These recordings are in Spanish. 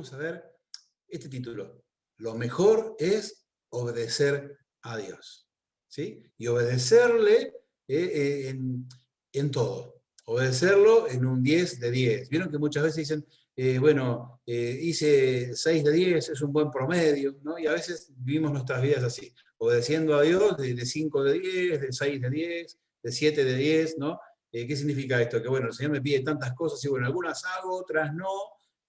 vamos a ver este título. Lo mejor es obedecer a Dios. ¿Sí? Y obedecerle en todo. Obedecerlo en un 10 de 10. Vieron que muchas veces dicen, hice 6 de 10, es un buen promedio, ¿no? Y a veces vivimos nuestras vidas así, obedeciendo a Dios de 5 de 10, de 6 de 10, de 7 de 10, ¿no? ¿Qué significa esto? Que bueno, el Señor me pide tantas cosas y bueno, algunas hago, otras no,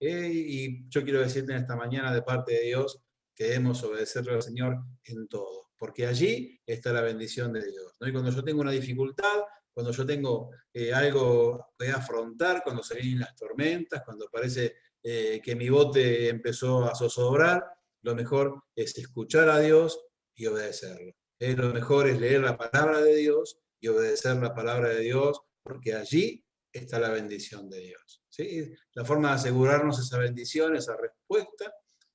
y yo quiero decirte en esta mañana de parte de Dios que debemos obedecerle al Señor en todo, porque allí está la bendición de Dios, ¿no? Y cuando yo tengo una dificultad, cuando yo tengo algo que afrontar, cuando se vienen las tormentas, cuando parece que mi bote empezó a zozobrar, lo mejor es escuchar a Dios y obedecerlo. Lo mejor es leer la palabra de Dios y obedecer la palabra de Dios, porque allí está la bendición de Dios. ¿Sí? La forma de asegurarnos esa bendición, esa respuesta,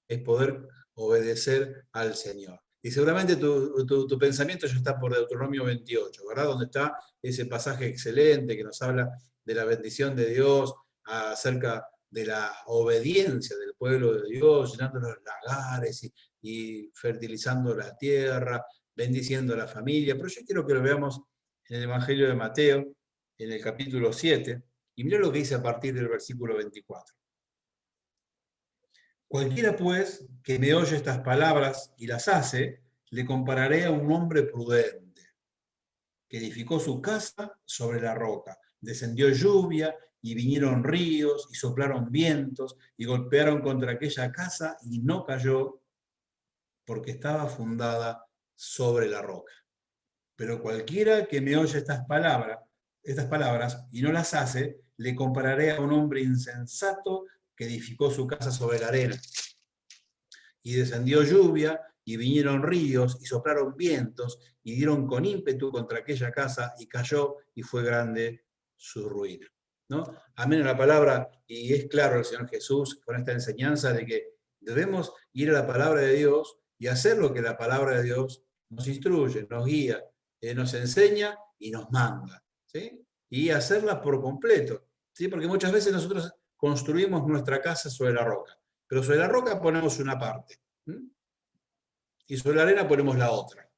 es poder obedecer al Señor. Y seguramente tu pensamiento ya está por Deuteronomio 28, ¿verdad? Donde está ese pasaje excelente que nos habla de la bendición de Dios, acerca de la obediencia del pueblo de Dios, llenando los lagares y fertilizando la tierra, bendiciendo a la familia. Pero yo quiero que lo veamos en el Evangelio de Mateo, en el capítulo 7, y mirá lo que dice a partir del versículo 24. Cualquiera, pues, que me oye estas palabras y las hace, le compararé a un hombre prudente, que edificó su casa sobre la roca. Descendió lluvia, y vinieron ríos, y soplaron vientos, y golpearon contra aquella casa, y no cayó, porque estaba fundada sobre la roca. Pero cualquiera que me oye estas palabras y no las hace, le compararé a un hombre insensato que edificó su casa sobre la arena. Y descendió lluvia, y vinieron ríos, y soplaron vientos, y dieron con ímpetu contra aquella casa, y cayó, y fue grande su ruina. ¿No? Amén a la palabra, y es claro el Señor Jesús con esta enseñanza de que debemos ir a la palabra de Dios y hacer lo que la palabra de Dios nos instruye, nos guía, nos enseña y nos manda. ¿Sí? Y hacerla por completo. ¿Sí? Porque muchas veces nosotros construimos nuestra casa sobre la roca, pero sobre la roca ponemos una parte, y sobre la arena ponemos la otra,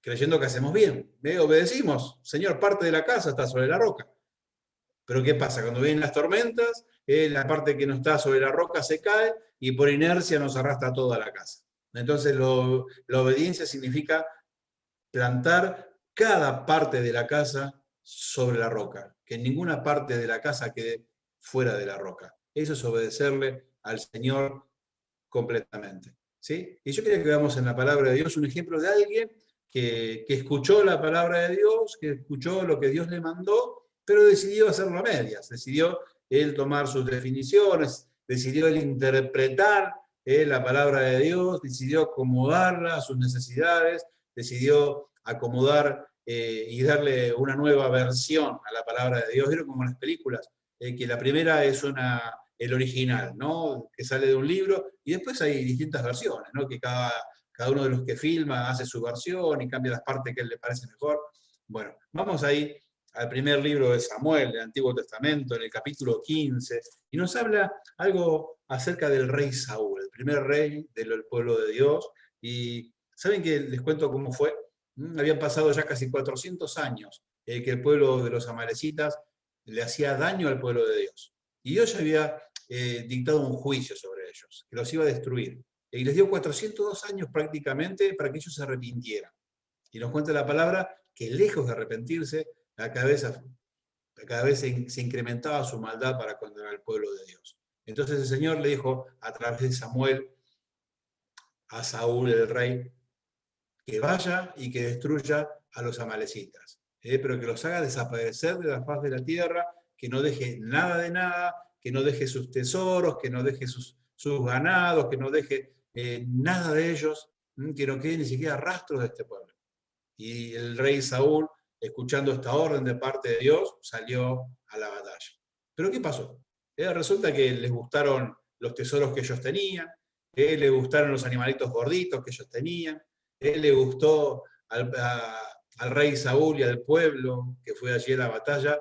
creyendo que hacemos bien. Obedecimos, Señor, parte de la casa está sobre la roca. Pero ¿qué pasa? Cuando vienen las tormentas, la parte que no está sobre la roca se cae y por inercia nos arrastra toda la casa. Entonces la obediencia significa plantar cada parte de la casa sobre la roca, que ninguna parte de la casa quede fuera de la roca. Eso es obedecerle al Señor completamente. ¿Sí? Y yo quería que veamos en la palabra de Dios un ejemplo de alguien que escuchó la palabra de Dios, que escuchó lo que Dios le mandó, pero decidió hacerlo a medias, decidió él tomar sus definiciones, decidió él interpretar la palabra de Dios, decidió acomodarla a sus necesidades, decidió acomodar y darle una nueva versión a la palabra de Dios. Vieron como en las películas, que la primera es el original, ¿no? Que sale de un libro, y después hay distintas versiones, ¿no? Que cada uno de los que filma hace su versión y cambia las partes que a él le parece mejor. Bueno, vamos ahí al primer libro de Samuel, del Antiguo Testamento, en el capítulo 15, y nos habla algo acerca del rey Saúl, el primer rey del pueblo de Dios. Y ¿saben qué? Les cuento cómo fue. Habían pasado ya casi 400 años que el pueblo de los amalecitas le hacía daño al pueblo de Dios. Y Dios ya había dictado un juicio sobre ellos, que los iba a destruir. Y les dio 402 años prácticamente para que ellos se arrepintieran. Y nos cuenta la palabra que lejos de arrepentirse, cada vez se incrementaba su maldad para condenar al pueblo de Dios. Entonces el Señor le dijo a través de Samuel a Saúl el rey, que vaya y que destruya a los amalecitas, pero que los haga desaparecer de la faz de la tierra, que no deje nada de nada, que no deje sus tesoros, que no deje sus ganados, que no deje nada de ellos, que no quede ni siquiera rastros de este pueblo. Y el rey Saúl, escuchando esta orden de parte de Dios, salió a la batalla. ¿Pero qué pasó? Resulta que les gustaron los tesoros que ellos tenían, les gustaron los animalitos gorditos que ellos tenían, le gustó al rey Saúl y al pueblo que fue allí a la batalla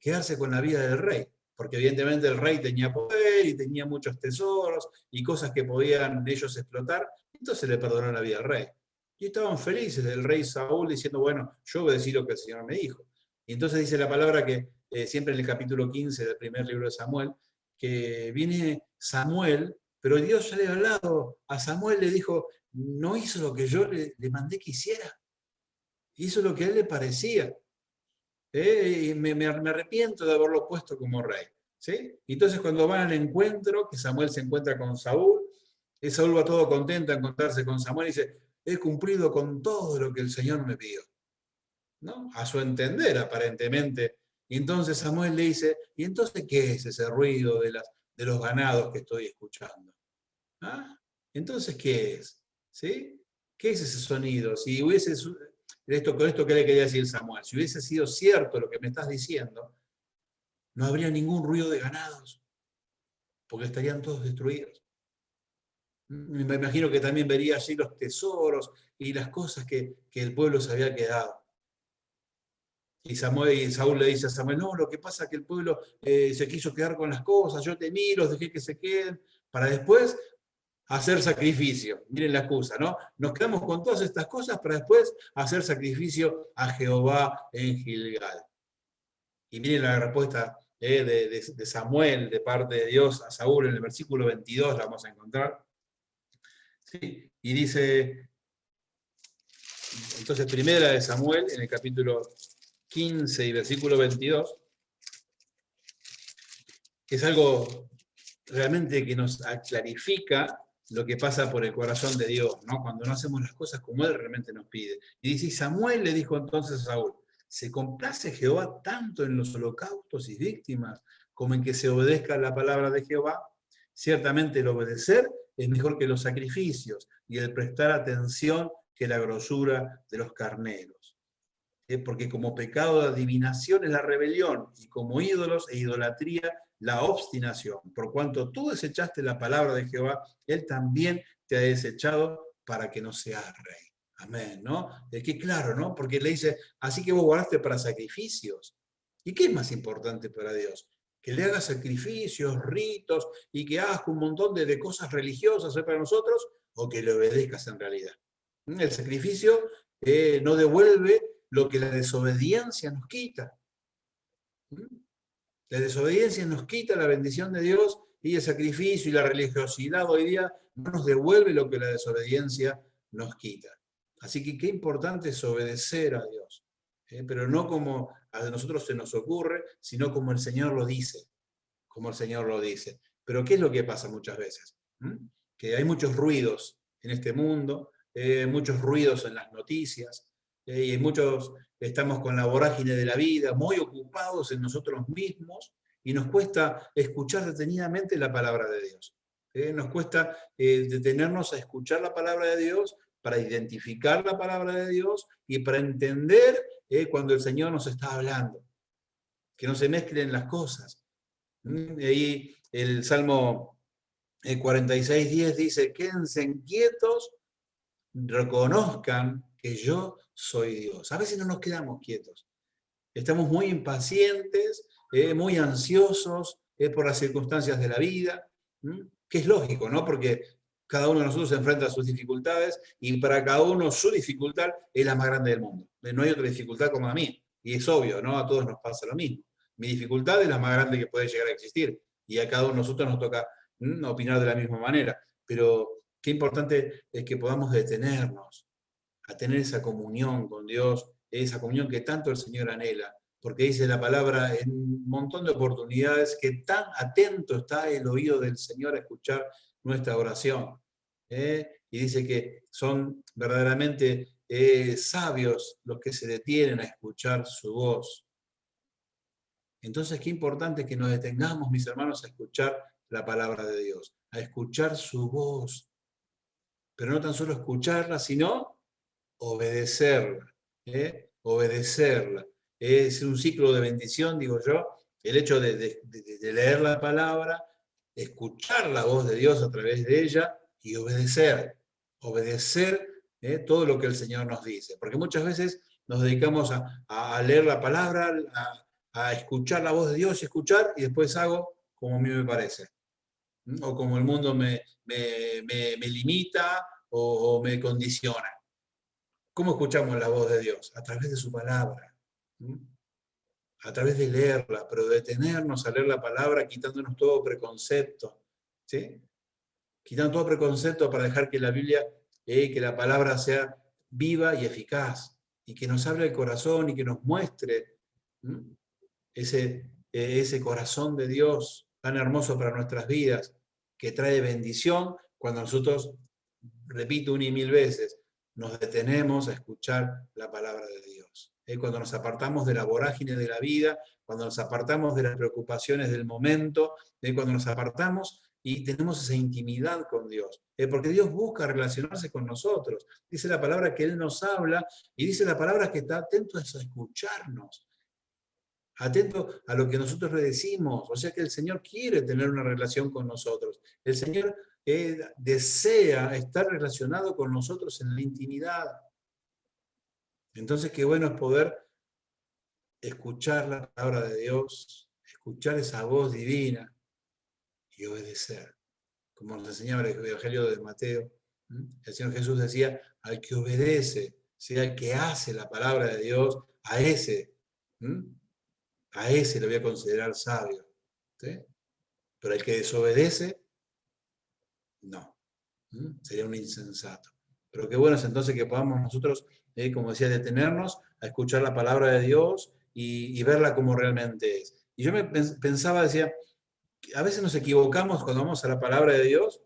quedarse con la vida del rey. porque evidentemente el rey tenía poder y tenía muchos tesoros y cosas que podían ellos explotar, entonces le perdonó la vida al rey. Y estaban felices el rey Saúl diciendo, bueno, yo obedecí lo que el Señor me dijo. Y entonces dice la palabra que siempre en el capítulo 15 del primer libro de Samuel, que viene Samuel, pero Dios ya le había hablado a Samuel, le dijo, no hizo lo que yo le mandé que hiciera, hizo lo que a él le parecía. Y me arrepiento de haberlo puesto como rey. ¿Sí? Entonces cuando van al encuentro, que Samuel se encuentra con Saúl, Saúl va todo contento a encontrarse con Samuel y dice, he cumplido con todo lo que el Señor me pidió. ¿No? A su entender, aparentemente. Y entonces Samuel le dice, ¿y entonces qué es ese ruido de los ganados que estoy escuchando? ¿Ah? Entonces, ¿qué es? ¿Sí? ¿Qué es ese sonido? Si hubiese, con esto que le quería decir Samuel, si hubiese sido cierto lo que me estás diciendo, no habría ningún ruido de ganados, porque estarían todos destruidos. Me imagino que también vería allí los tesoros y las cosas que el pueblo se había quedado. Y Saúl le dice a Samuel, no, lo que pasa es que el pueblo se quiso quedar con las cosas, yo temí, los dejé que se queden, para después hacer sacrificio. Miren la excusa, ¿no? Nos quedamos con todas estas cosas para después hacer sacrificio a Jehová en Gilgal. Y miren la respuesta de Samuel, de parte de Dios a Saúl, en el versículo 22 la vamos a encontrar. ¿Sí? Y dice, entonces primera de Samuel, en el capítulo 15 y versículo 22, que es algo realmente que nos clarifica lo que pasa por el corazón de Dios, ¿no? Cuando no hacemos las cosas como Él realmente nos pide. Y dice, Samuel le dijo entonces a Saúl, ¿se complace Jehová tanto en los holocaustos y víctimas como en que se obedezca la palabra de Jehová? Ciertamente el obedecer es mejor que los sacrificios y el prestar atención que la grosura de los carneros. Porque como pecado de adivinación es la rebelión, y como ídolos e idolatría la obstinación. Por cuanto tú desechaste la palabra de Jehová, Él también te ha desechado para que no seas rey. Amén, ¿no? Es que claro, ¿no? Porque le dice, así que vos guardaste para sacrificios. ¿Y qué es más importante para Dios? Que le hagas sacrificios, ritos, y que hagas un montón de cosas religiosas para nosotros, o que le obedezcas en realidad. El sacrificio no devuelve lo que la desobediencia nos quita. La desobediencia nos quita la bendición de Dios y el sacrificio y la religiosidad hoy día no nos devuelve lo que la desobediencia nos quita. Así que qué importante es obedecer a Dios, pero no como a nosotros se nos ocurre, sino como el Señor lo dice, como el Señor lo dice. Pero ¿qué es lo que pasa muchas veces? Que hay muchos ruidos en este mundo, muchos ruidos en las noticias, y muchos estamos con la vorágine de la vida, muy ocupados en nosotros mismos, y nos cuesta escuchar detenidamente la palabra de Dios. Nos cuesta detenernos a escuchar la palabra de Dios, para identificar la palabra de Dios y para entender cuando el Señor nos está hablando. Que no se mezclen las cosas. Ahí el Salmo 46:10 dice, quédense quietos, reconozcan que yo soy Dios. A veces no nos quedamos quietos. Estamos muy impacientes, muy ansiosos por las circunstancias de la vida, que es lógico, ¿no? Porque cada uno de nosotros se enfrenta a sus dificultades y para cada uno su dificultad es la más grande del mundo. No hay otra dificultad como la mía. Y es obvio, ¿no? A todos nos pasa lo mismo. Mi dificultad es la más grande que puede llegar a existir. Y a cada uno de nosotros nos toca opinar de la misma manera. Pero qué importante es que podamos detenernos a tener esa comunión con Dios, esa comunión que tanto el Señor anhela, porque dice la palabra en un montón de oportunidades que tan atento está el oído del Señor a escuchar nuestra oración. Y dice que son verdaderamente sabios los que se detienen a escuchar su voz. Entonces, qué importante que nos detengamos, mis hermanos, a escuchar la palabra de Dios, a escuchar su voz. Pero no tan solo escucharla, sino obedecerla. Obedecerla. Es un ciclo de bendición, digo yo, el hecho de leer la palabra, escuchar la voz de Dios a través de ella y obedecer. Obedecer todo lo que el Señor nos dice. Porque muchas veces nos dedicamos a leer la palabra, a escuchar la voz de Dios y escuchar, y después hago como a mí me parece. O como el mundo me limita o me condiciona. ¿Cómo escuchamos la voz de Dios? A través de su palabra. A través de leerla, pero detenernos a leer la palabra quitándonos todo preconcepto. ¿Sí? Quitando todo preconcepto para dejar que la Biblia, que la palabra sea viva y eficaz, y que nos hable el corazón y que nos muestre ese corazón de Dios tan hermoso para nuestras vidas, que trae bendición cuando nosotros, repito una y mil veces, nos detenemos a escuchar la palabra de Dios. Cuando nos apartamos de la vorágine de la vida, cuando nos apartamos de las preocupaciones del momento, cuando nos apartamos y tenemos esa intimidad con Dios. Porque Dios busca relacionarse con nosotros. Dice la palabra que Él nos habla y dice la palabra que está atento a escucharnos, atento a lo que nosotros le decimos. O sea que el Señor quiere tener una relación con nosotros. El Señor desea estar relacionado con nosotros en la intimidad. Entonces qué bueno es poder escuchar la palabra de Dios, escuchar esa voz divina y obedecer. Como nos enseñaba el Evangelio de Mateo, el Señor Jesús decía, al que obedece, sea el que hace la palabra de Dios, a ese lo voy a considerar sabio. ¿Sí? Pero el que desobedece, no. Sería un insensato. Pero qué bueno es entonces que podamos nosotros, como decía, detenernos a escuchar la palabra de Dios y verla como realmente es. Y yo pensaba, decía, a veces nos equivocamos cuando vamos a la palabra de Dios,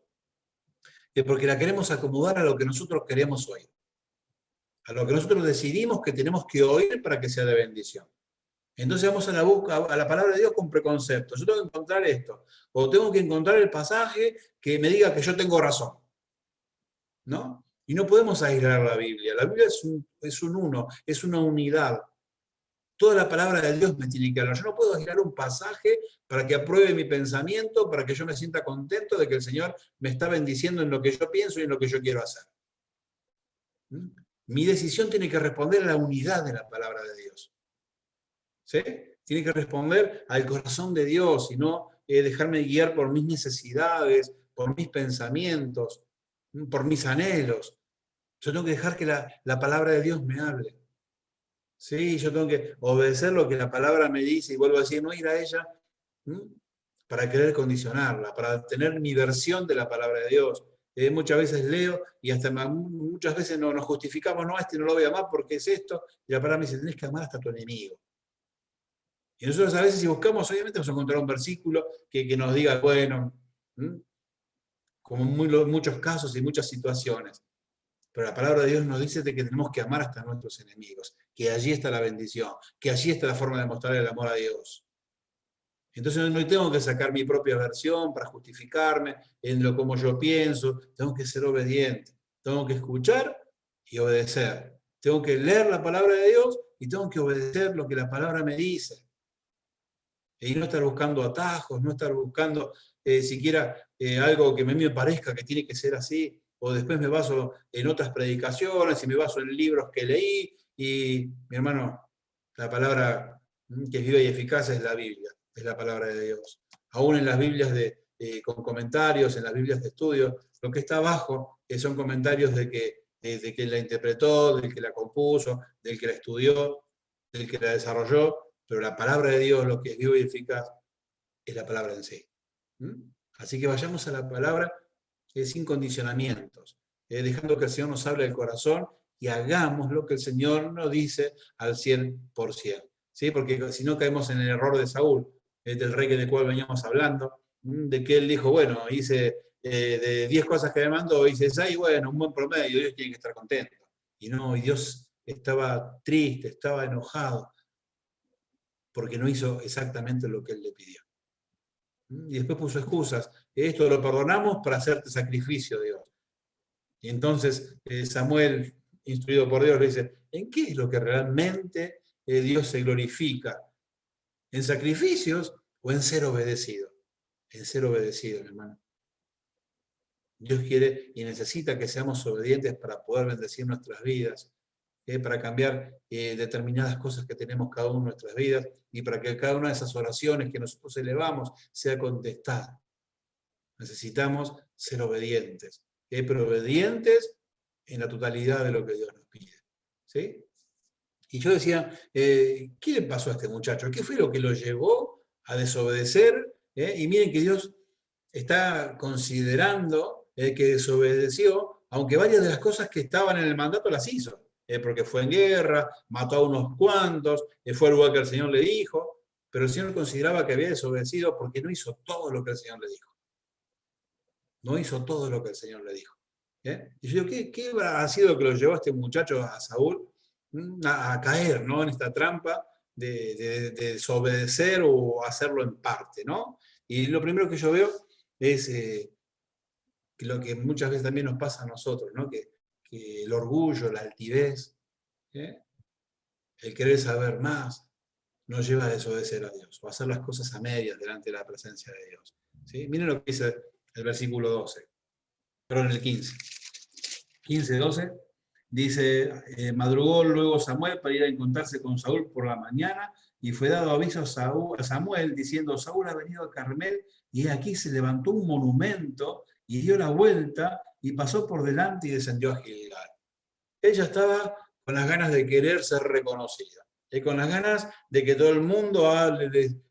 porque la queremos acomodar a lo que nosotros queremos oír, a lo que nosotros decidimos que tenemos que oír para que sea de bendición. Entonces vamos a la palabra de Dios con preconceptos. Yo tengo que encontrar esto, o tengo que encontrar el pasaje que me diga que yo tengo razón, ¿no? Y no podemos aislar la Biblia. La Biblia es un uno, es una unidad. Toda la palabra de Dios me tiene que hablar. Yo no puedo aislar un pasaje para que apruebe mi pensamiento, para que yo me sienta contento de que el Señor me está bendiciendo en lo que yo pienso y en lo que yo quiero hacer. Mi decisión tiene que responder a la unidad de la palabra de Dios. ¿Sí? Tiene que responder al corazón de Dios y no dejarme guiar por mis necesidades, por mis pensamientos, por mis anhelos. Yo tengo que dejar que la palabra de Dios me hable. Sí, yo tengo que obedecer lo que la palabra me dice y vuelvo a decir, no ir a ella para querer condicionarla, para tener mi versión de la palabra de Dios. Muchas veces leo y hasta muchas veces nos justificamos, no, no lo voy a amar porque es esto, y la palabra me dice, tenés que amar hasta a tu enemigo. Y nosotros a veces si buscamos, obviamente vamos a encontrar un versículo que nos diga, bueno, como en muchos casos y muchas situaciones. Pero la palabra de Dios nos dice de que tenemos que amar hasta a nuestros enemigos, que allí está la bendición, que allí está la forma de mostrar el amor a Dios. Entonces no tengo que sacar mi propia versión para justificarme en lo como yo pienso, tengo que ser obediente, tengo que escuchar y obedecer. Tengo que leer la palabra de Dios y tengo que obedecer lo que la palabra me dice. Y no estar buscando atajos, no estar buscando siquiera algo que a mí me parezca que tiene que ser así, o después me baso en otras predicaciones y me baso en libros que leí, y mi hermano, la palabra que es viva y eficaz es la Biblia, es la palabra de Dios. Aún en las Biblias con comentarios, en las Biblias de estudio, lo que está abajo son comentarios de que la interpretó, del que la compuso, del que la estudió, del que la desarrolló, pero la palabra de Dios, lo que es vivo y eficaz, es la palabra en sí. Así que vayamos a la palabra sin condicionamientos, dejando que el Señor nos hable del corazón y hagamos lo que el Señor nos dice al 100%. ¿Sí? Porque si no caemos en el error de Saúl, del rey del cual veníamos hablando, de que él dijo, bueno, hice de 10 cosas que me mandó, hice 6, bueno, un buen promedio, Dios tiene que estar contento. Y no, y Dios estaba triste, estaba enojado, porque no hizo exactamente lo que él le pidió. Y después puso excusas. Esto lo perdonamos para hacerte sacrificio, Dios. Y entonces Samuel, instruido por Dios, le dice, ¿en qué es lo que realmente Dios se glorifica? ¿En sacrificios o en ser obedecido? En ser obedecido, hermano. Dios quiere y necesita que seamos obedientes para poder bendecir nuestras vidas. para cambiar determinadas cosas que tenemos cada uno en nuestras vidas y para que cada una de esas oraciones que nosotros elevamos sea contestada. Necesitamos ser obedientes, pero obedientes en la totalidad de lo que Dios nos pide. ¿Sí? Y yo decía, ¿qué le pasó a este muchacho? ¿Qué fue lo que lo llevó a desobedecer? Y miren que Dios está considerando que desobedeció, aunque varias de las cosas que estaban en el mandato las hizo, porque fue en guerra, mató a unos cuantos, fue al lugar que el Señor le dijo, pero el Señor consideraba que había desobedecido porque no hizo todo lo que el Señor le dijo. No hizo todo lo que el Señor le dijo. Y yo digo, ¿qué ha sido lo que lo llevó a este muchacho, a Saúl, a caer, ¿no?, en esta trampa de desobedecer o hacerlo en parte, ¿no? Y lo primero que yo veo es que lo que muchas veces también nos pasa a nosotros, ¿no? Que el orgullo, la altivez, el querer saber más, nos lleva a desobedecer a Dios, o a hacer las cosas a medias delante de la presencia de Dios. ¿Sí? Miren lo que dice el versículo 12, perdón, el 15. 15-12, dice, madrugó luego Samuel para ir a encontrarse con Saúl por la mañana, y fue dado aviso a Samuel, diciendo, Saúl ha venido a Carmel, y aquí se levantó un monumento, y dio la vuelta, y pasó por delante y descendió a Gilgal. Ella estaba con las ganas de querer ser reconocida, con las ganas de que todo el mundo hable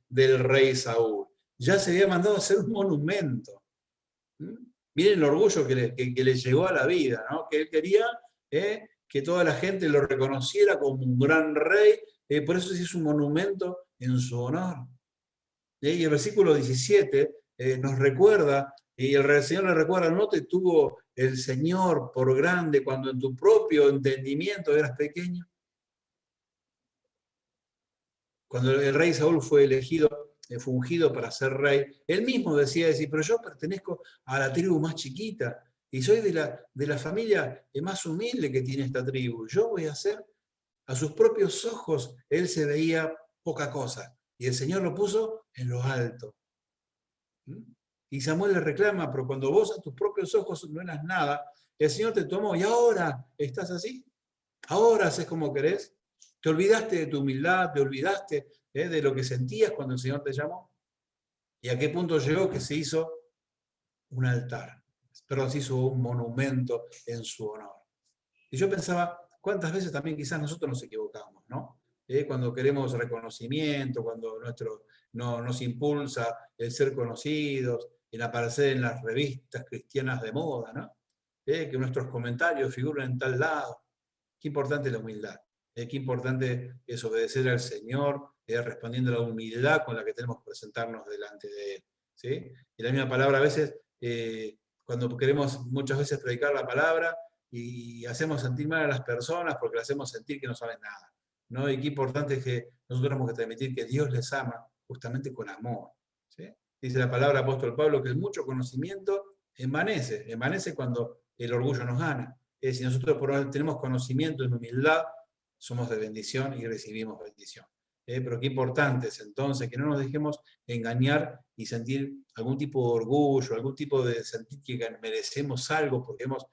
del rey Saúl. Ya se había mandado a hacer un monumento. Miren el orgullo que le llegó a la vida, ¿no? Que él quería que toda la gente lo reconociera como un gran rey, por eso se hizo un monumento en su honor. Y el versículo 17 nos recuerda, y el Señor le recuerda, ¿no te tuvo el Señor por grande cuando en tu propio entendimiento eras pequeño? Cuando el rey Saúl fue elegido, fue ungido para ser rey, él mismo decía, pero yo pertenezco a la tribu más chiquita y soy de la familia más humilde que tiene esta tribu. Yo voy a hacer, a sus propios ojos, él se veía poca cosa y el Señor lo puso en lo alto. Y Samuel le reclama, pero cuando vos a tus propios ojos no eras nada, el Señor te tomó y ahora estás así. Ahora haces como querés. Te olvidaste de tu humildad, te olvidaste de lo que sentías cuando el Señor te llamó. ¿Y a qué punto llegó? Que se hizo un altar, pero se hizo un monumento en su honor. Y yo pensaba, ¿cuántas veces también quizás nosotros nos equivocamos, ¿no? Cuando queremos reconocimiento, cuando nos impulsa el ser conocidos, el aparecer en las revistas cristianas de moda, ¿no? Que nuestros comentarios figuren en tal lado. Qué importante es la humildad. Qué importante es obedecer al Señor, respondiendo a la humildad con la que tenemos que presentarnos delante de Él. ¿Sí? Y la misma palabra a veces, cuando queremos muchas veces predicar la palabra y hacemos sentir mal a las personas porque le hacemos sentir que no saben nada, ¿no? Y qué importante es que nosotros tenemos que transmitir que Dios les ama justamente con amor. ¿Sí? Dice la palabra apóstol Pablo que el mucho conocimiento envanece cuando el orgullo nos gana. Si nosotros tenemos conocimiento en humildad, somos de bendición y recibimos bendición. Pero qué importante es entonces que no nos dejemos engañar y sentir algún tipo de orgullo, algún tipo de sentir que merecemos algo, porque hemos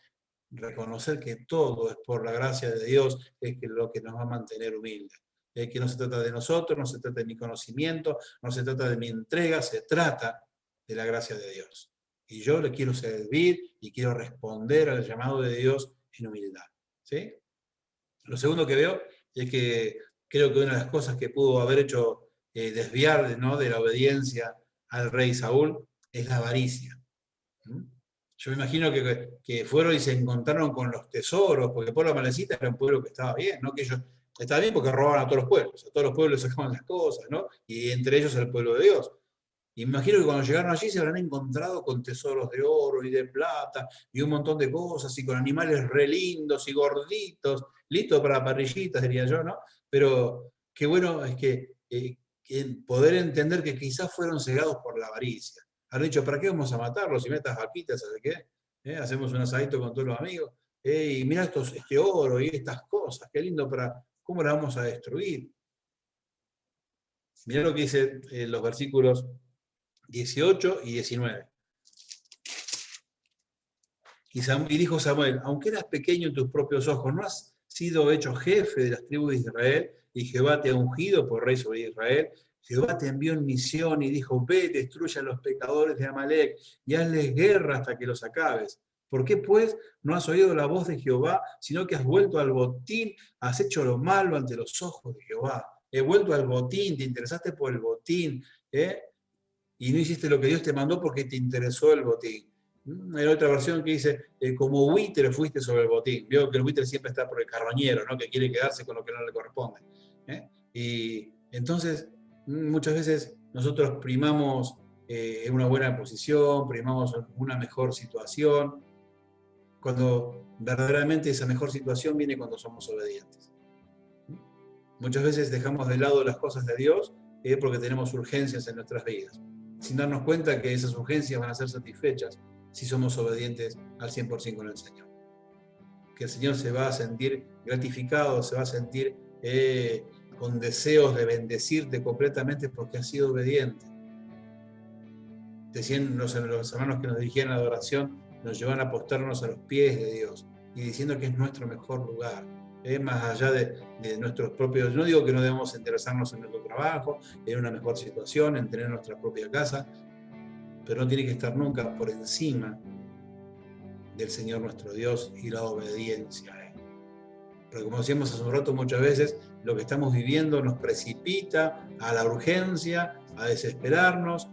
reconocer que todo es por la gracia de Dios, es lo que nos va a mantener humildes. Que no se trata de nosotros, no se trata de mi conocimiento, no se trata de mi entrega, se trata de la gracia de Dios. Y yo le quiero servir y quiero responder al llamado de Dios en humildad. ¿Sí? Lo segundo que veo es que creo que una de las cosas que pudo haber hecho desviar, ¿no?, de la obediencia al rey Saúl es la avaricia. Yo me imagino que fueron y se encontraron con los tesoros, porque el pueblo amalecita era un pueblo que estaba bien, ¿no? Que ellos estaban bien porque robaban a todos los pueblos sacaban las cosas, ¿no? Y entre ellos el pueblo de Dios. Y me imagino que cuando llegaron allí se habrán encontrado con tesoros de oro y de plata y un montón de cosas y con animales re lindos y gorditos, listos para parrillitas, diría yo, ¿no? Pero qué bueno es que poder entender que quizás fueron cegados por la avaricia. Han dicho, ¿para qué vamos a matarlos? Si metas vaquitas, ¿sabes qué? Hacemos un asadito con todos los amigos. Y mira este oro y estas cosas, qué lindo ¿cómo las vamos a destruir? Mirá lo que dice los versículos 18 y 19. Y dijo Samuel, aunque eras pequeño en tus propios ojos, ¿no has sido hecho jefe de las tribus de Israel, y Jehová te ha ungido por rey sobre Israel. Jehová te envió en misión y dijo, ve, destruye a los pecadores de Amalek y hazles guerra hasta que los acabes. ¿Por qué, pues, no has oído la voz de Jehová, sino que has vuelto al botín, has hecho lo malo ante los ojos de Jehová? He vuelto al botín, te interesaste por el botín, y no hiciste lo que Dios te mandó porque te interesó el botín. Hay otra versión que dice, como buitre fuiste sobre el botín. Veo que el buitre siempre está por el carroñero, ¿no? Que quiere quedarse con lo que no le corresponde. Y entonces, muchas veces nosotros primamos una buena posición, primamos una mejor situación, cuando verdaderamente esa mejor situación viene cuando somos obedientes. Muchas veces dejamos de lado las cosas de Dios porque tenemos urgencias en nuestras vidas, sin darnos cuenta que esas urgencias van a ser satisfechas si somos obedientes al 100% con el Señor. Que el Señor se va a sentir gratificado, se va a sentir con deseos de bendecirte completamente porque has sido obediente. Decían los hermanos que nos dirigían a la adoración, nos llevan a postrarnos a los pies de Dios y diciendo que es nuestro mejor lugar. Más allá de nuestros propios, no digo que no debemos interesarnos en nuestro trabajo, en una mejor situación, en tener nuestra propia casa, pero no tiene que estar nunca por encima del Señor nuestro Dios y la obediencia a Él. Porque como decíamos hace un rato, muchas veces lo que estamos viviendo nos precipita a la urgencia, a desesperarnos,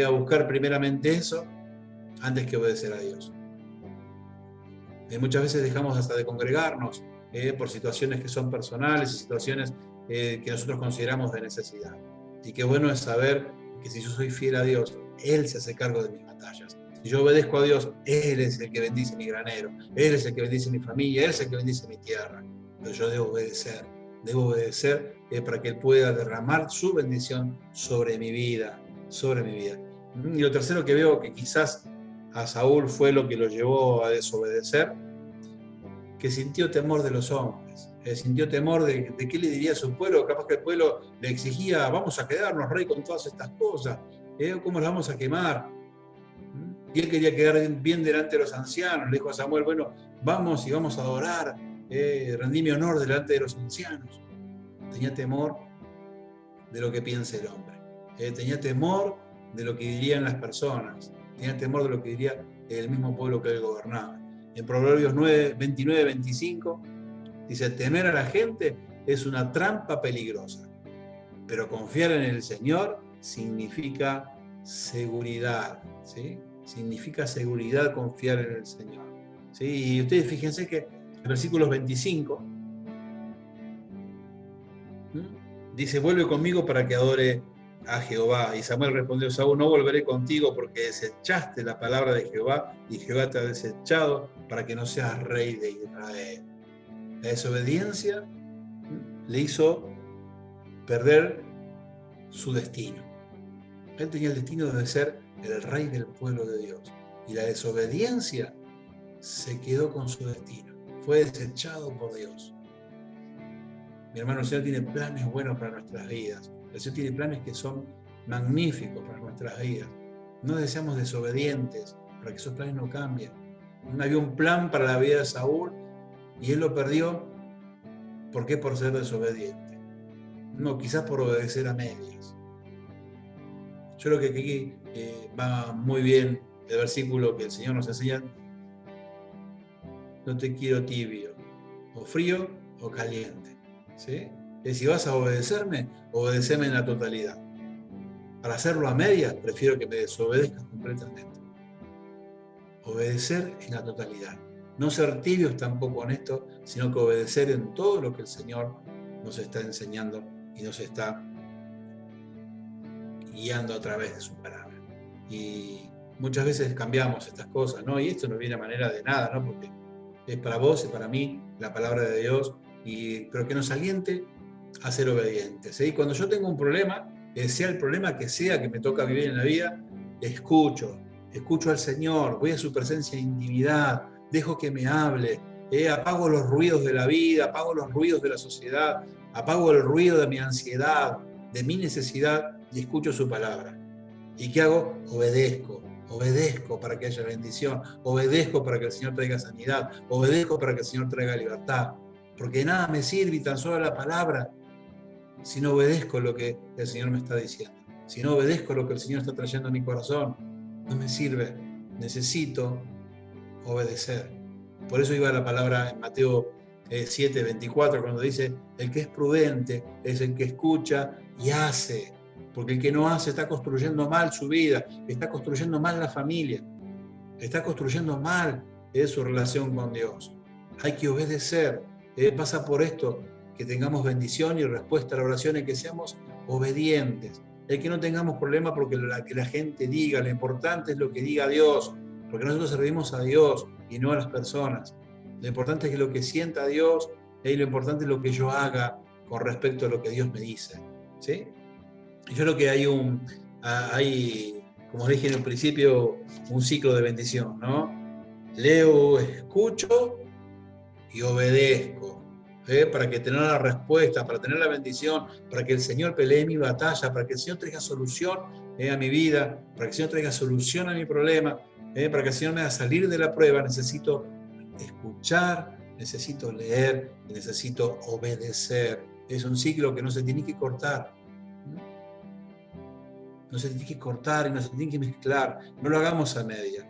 a buscar primeramente eso antes que obedecer a Dios. Muchas veces dejamos hasta de congregarnos por situaciones que son personales y situaciones que nosotros consideramos de necesidad. Y qué bueno es saber que si yo soy fiel a Dios, Él se hace cargo de mis batallas. Si yo obedezco a Dios, Él es el que bendice mi granero, Él es el que bendice mi familia, Él es el que bendice mi tierra. Pero yo debo obedecer para que Él pueda derramar su bendición sobre mi vida, sobre mi vida. Y lo tercero que veo que quizás a Saúl fue lo que lo llevó a desobedecer, que sintió temor de los hombres, sintió temor de qué le diría a su pueblo. Capaz que el pueblo le exigía, vamos a quedarnos rey con todas estas cosas, ¿cómo las vamos a quemar? Y él quería quedar bien delante de los ancianos. Le dijo a Samuel, bueno, vamos y vamos a adorar, rendí mi honor delante de los ancianos. Tenía temor de lo que piense el hombre, tenía temor de lo que dirían las personas, tenía temor de lo que diría el mismo pueblo que él gobernaba. En Proverbios 29, 25 dice, temer a la gente es una trampa peligrosa, pero confiar en el Señor significa seguridad, ¿sí? Significa seguridad confiar en el Señor, ¿sí? Y ustedes fíjense que en versículos 25 dice, vuelve conmigo para que adore a Jehová. Y Samuel respondió a Saúl, no volveré contigo porque desechaste la palabra de Jehová y Jehová te ha desechado para que no seas rey de Israel. La desobediencia le hizo perder su destino. Él tenía el destino de ser el rey del pueblo de Dios. Y la desobediencia se quedó con su destino. Fue desechado por Dios. Mi hermano, el Señor tiene planes buenos para nuestras vidas. El Señor tiene planes que son magníficos para nuestras vidas. No seamos desobedientes para que esos planes no cambien. Había un plan para la vida de Saúl y él lo perdió. ¿Por qué? Por ser desobediente. No, quizás por obedecer a medias. Yo creo que aquí va muy bien el versículo que el Señor nos enseña. No te quiero tibio, o frío o caliente. ¿Sí? Y si vas a obedecerme, obedéceme en la totalidad. Para hacerlo a medias, prefiero que me desobedezcas completamente. Obedecer en la totalidad. No ser tibios tampoco en esto, sino que obedecer en todo lo que el Señor nos está enseñando y nos está guiando a través de su palabra. Y muchas veces cambiamos estas cosas, ¿no? Y esto no viene a manera de nada, ¿no? Porque es para vos, es para mí, la palabra de Dios, pero que nos aliente a ser obedientes. ¿Sí? Cuando yo tengo un problema, sea el problema que sea que me toca vivir en la vida, escucho al Señor, voy a su presencia en intimidad, dejo que me hable, apago los ruidos de la vida, apago los ruidos de la sociedad, apago el ruido de mi ansiedad, de mi necesidad y escucho su palabra. ¿Y qué hago? Obedezco para que haya bendición, obedezco para que el Señor traiga sanidad, obedezco para que el Señor traiga libertad, porque de nada me sirve tan solo la palabra si no obedezco lo que el Señor me está diciendo, si no obedezco lo que el Señor está trayendo a mi corazón. No me sirve, necesito obedecer. Por eso iba la palabra en Mateo 7:24, cuando dice: el que es prudente es el que escucha y hace, porque el que no hace está construyendo mal su vida, está construyendo mal la familia, está construyendo mal su relación con Dios. Hay que obedecer. Pasa por esto, que tengamos bendición y respuesta a la oración, y que seamos obedientes. El que no tengamos problema porque que la gente diga, lo importante es lo que diga Dios, porque nosotros servimos a Dios y no a las personas. Lo importante es que lo que sienta Dios, y lo importante es lo que yo haga con respecto a lo que Dios me dice. ¿Sí? Yo creo que hay, como dije en un principio, un ciclo de bendición, ¿no? Leo, escucho y obedezco. Para que tener la respuesta, para tener la bendición, para que el Señor pelee mi batalla, para que el Señor traiga solución a mi vida, para que el Señor traiga solución a mi problema, para que el Señor me haga salir de la prueba. Necesito escuchar, necesito leer y necesito obedecer. Es un ciclo que no se tiene que cortar. No se tiene que cortar y no se tiene que mezclar. No lo hagamos a media.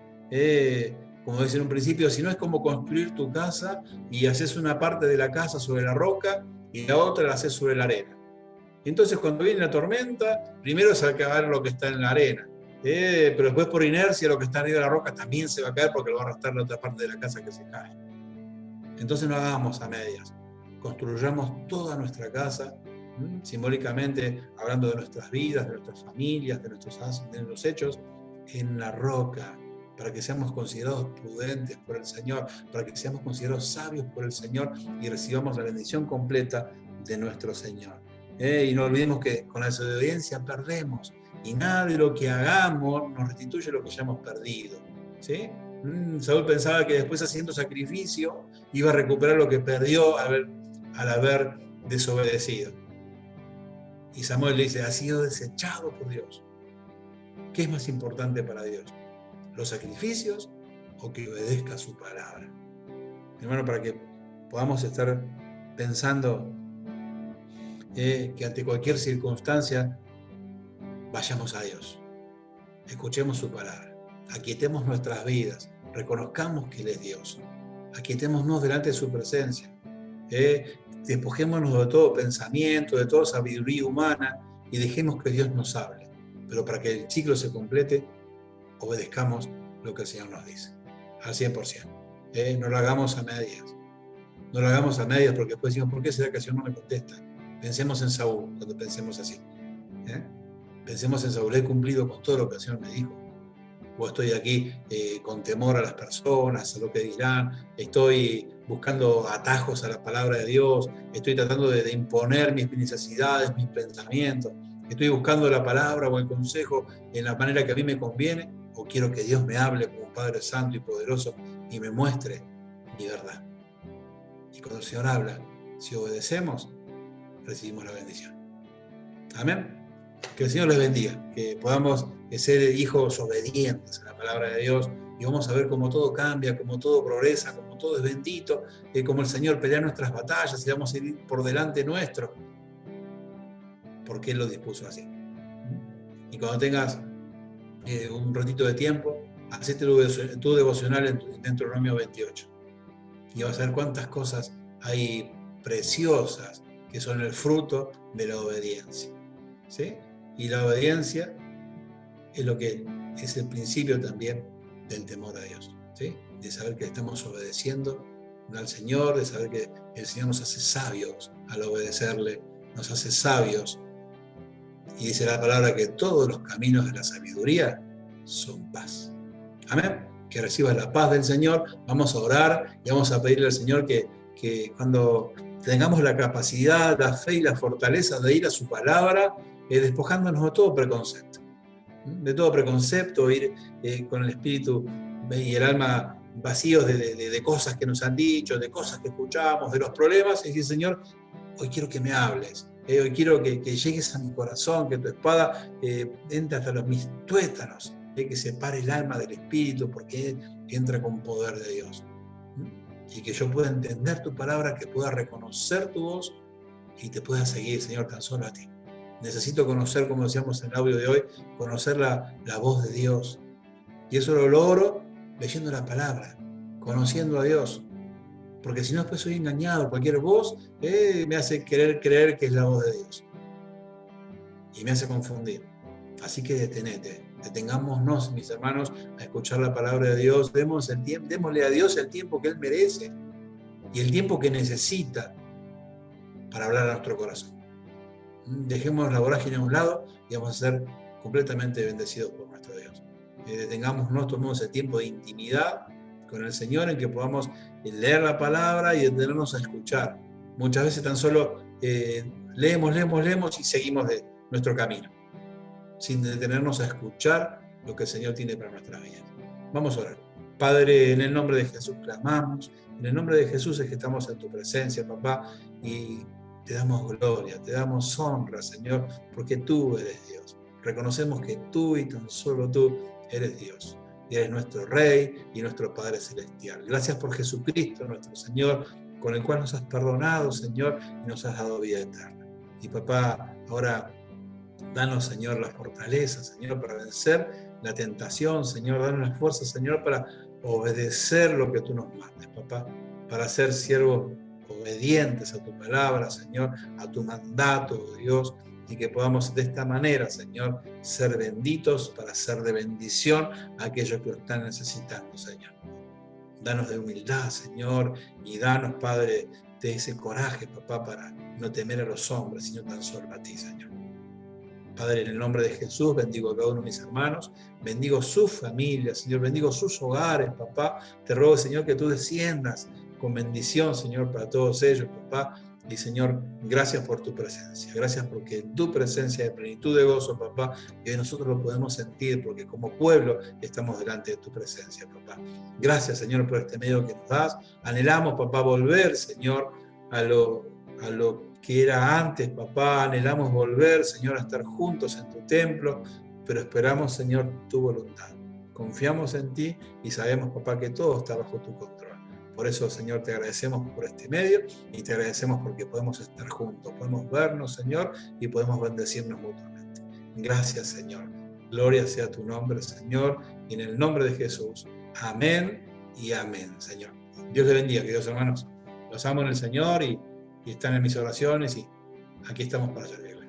Como decía en un principio, si no es como construir tu casa y haces una parte de la casa sobre la roca y la otra la haces sobre la arena. Entonces cuando viene la tormenta, primero se va a caer lo que está en la arena, pero después por inercia lo que está arriba de la roca también se va a caer porque lo va a arrastrar la otra parte de la casa que se cae. Entonces no hagamos a medias, construyamos toda nuestra casa, simbólicamente hablando de nuestras vidas, de nuestras familias, de nuestros hechos, en la roca, para que seamos considerados prudentes por el Señor, para que seamos considerados sabios por el Señor y recibamos la bendición completa de nuestro Señor. Y no olvidemos que con la desobediencia perdemos, y nada de lo que hagamos nos restituye lo que ya hemos perdido. ¿Sí? Saúl pensaba que después, haciendo sacrificio, iba a recuperar lo que perdió al haber desobedecido. Y Samuel le dice: ha sido desechado por Dios. ¿Qué es más importante para Dios? ¿Los sacrificios o que obedezca su palabra? Hermano, para que podamos estar pensando que ante cualquier circunstancia vayamos a Dios, escuchemos su palabra, aquietemos nuestras vidas, reconozcamos que Él es Dios, aquietémonos delante de su presencia, despojémonos de todo pensamiento, de toda sabiduría humana y dejemos que Dios nos hable. Pero para que el ciclo se complete, obedezcamos lo que el Señor nos dice, al 100%. No lo hagamos a medias. No lo hagamos a medias, porque después decimos: ¿por qué será que el Señor no me contesta? Pensemos en Saúl cuando pensemos así. Pensemos en Saúl: he cumplido con todo lo que el Señor me dijo. O estoy aquí con temor a las personas, a lo que dirán, estoy buscando atajos a la palabra de Dios, estoy tratando de imponer mis necesidades, mis pensamientos, estoy buscando la palabra o el consejo en la manera que a mí me conviene, o quiero que Dios me hable como Padre Santo y poderoso y me muestre mi verdad. Y cuando el Señor habla, si obedecemos, recibimos la bendición. Amén. Que el Señor les bendiga, que podamos ser hijos obedientes a la palabra de Dios, y vamos a ver cómo todo cambia, cómo todo progresa, cómo todo es bendito, cómo el Señor pelea nuestras batallas y vamos a ir por delante nuestro, porque Él lo dispuso así. Y cuando tengas un ratito de tiempo, hacete tu devocional en Deuteronomio 28 y vas a ver cuántas cosas hay preciosas que son el fruto de la obediencia. ¿Sí? Y la obediencia es lo que es el principio también del temor a Dios, ¿sí? De saber que estamos obedeciendo al Señor, de saber que el Señor nos hace sabios al obedecerle, nos hace sabios. Y dice la palabra que todos los caminos de la sabiduría son paz. Amén. Que recibas la paz del Señor. Vamos a orar y vamos a pedirle al Señor que cuando tengamos la capacidad, la fe y la fortaleza de ir a su palabra, despojándonos de todo preconcepto. De todo preconcepto, ir con el espíritu y el alma vacíos de cosas que nos han dicho, de cosas que escuchamos, de los problemas, y decir: Señor, hoy quiero que me hables, hoy quiero que llegues a mi corazón, que tu espada entre hasta mis tuétanos, que separe el alma del espíritu, porque entra con poder de Dios. y que yo pueda entender tu palabra, que pueda reconocer tu voz y te pueda seguir, Señor, tan solo a ti. Necesito conocer, como decíamos en el audio de hoy, conocer la voz de Dios. Y eso lo logro leyendo la palabra, conociendo a Dios. Porque si no, después soy engañado. Cualquier voz me hace querer creer que es la voz de Dios. Y me hace confundir. Así que detengámonos, mis hermanos, a escuchar la palabra de Dios. Démosle a Dios el tiempo que Él merece y el tiempo que necesita para hablar a nuestro corazón. Dejemos la vorágine a un lado y vamos a ser completamente bendecidos por nuestro Dios. Detengámonos, tomemos el tiempo de intimidad con el Señor en que podamos leer la palabra y detenernos a escuchar. Muchas veces tan solo leemos y seguimos de nuestro camino, sin detenernos a escuchar lo que el Señor tiene para nuestras vidas. Vamos a orar. Padre, en el nombre de Jesús clamamos, en el nombre de Jesús es que estamos en tu presencia, papá, y te damos gloria, te damos honra, Señor, porque tú eres Dios. Reconocemos que tú y tan solo tú eres Dios. Y eres nuestro Rey y nuestro Padre Celestial. Gracias por Jesucristo, nuestro Señor, con el cual nos has perdonado, Señor, y nos has dado vida eterna. Y papá, ahora danos, Señor, la fortaleza, Señor, para vencer la tentación, Señor. Danos la fuerza, Señor, para obedecer lo que tú nos mandes, papá, para ser siervos obedientes a tu palabra, Señor, a tu mandato, Dios, y que podamos de esta manera, Señor, ser benditos para ser de bendición a aquellos que lo están necesitando, Señor. Danos de humildad, Señor, y danos, Padre, de ese coraje, papá, para no temer a los hombres, sino tan solo a ti, Señor. Padre, en el nombre de Jesús, bendigo a cada uno de mis hermanos, bendigo sus familias, Señor, bendigo sus hogares, papá. Te ruego, Señor, que tú desciendas con bendición, Señor, para todos ellos, papá. Y, Señor, gracias por tu presencia. Gracias porque en tu presencia hay plenitud de gozo, papá, y hoy nosotros lo podemos sentir porque como pueblo estamos delante de tu presencia, papá. Gracias, Señor, por este medio que nos das. Anhelamos, papá, volver, Señor, a lo que era antes, papá. Anhelamos volver, Señor, a estar juntos en tu templo, pero esperamos, Señor, tu voluntad. Confiamos en ti y sabemos, papá, que todo está bajo tu control. Por eso, Señor, te agradecemos por este medio y te agradecemos porque podemos estar juntos, podemos vernos, Señor, y podemos bendecirnos mutuamente. Gracias, Señor. Gloria sea tu nombre, Señor, y en el nombre de Jesús. Amén y amén, Señor. Dios les bendiga, queridos hermanos. Los amo en el Señor y están en mis oraciones y aquí estamos para servirles.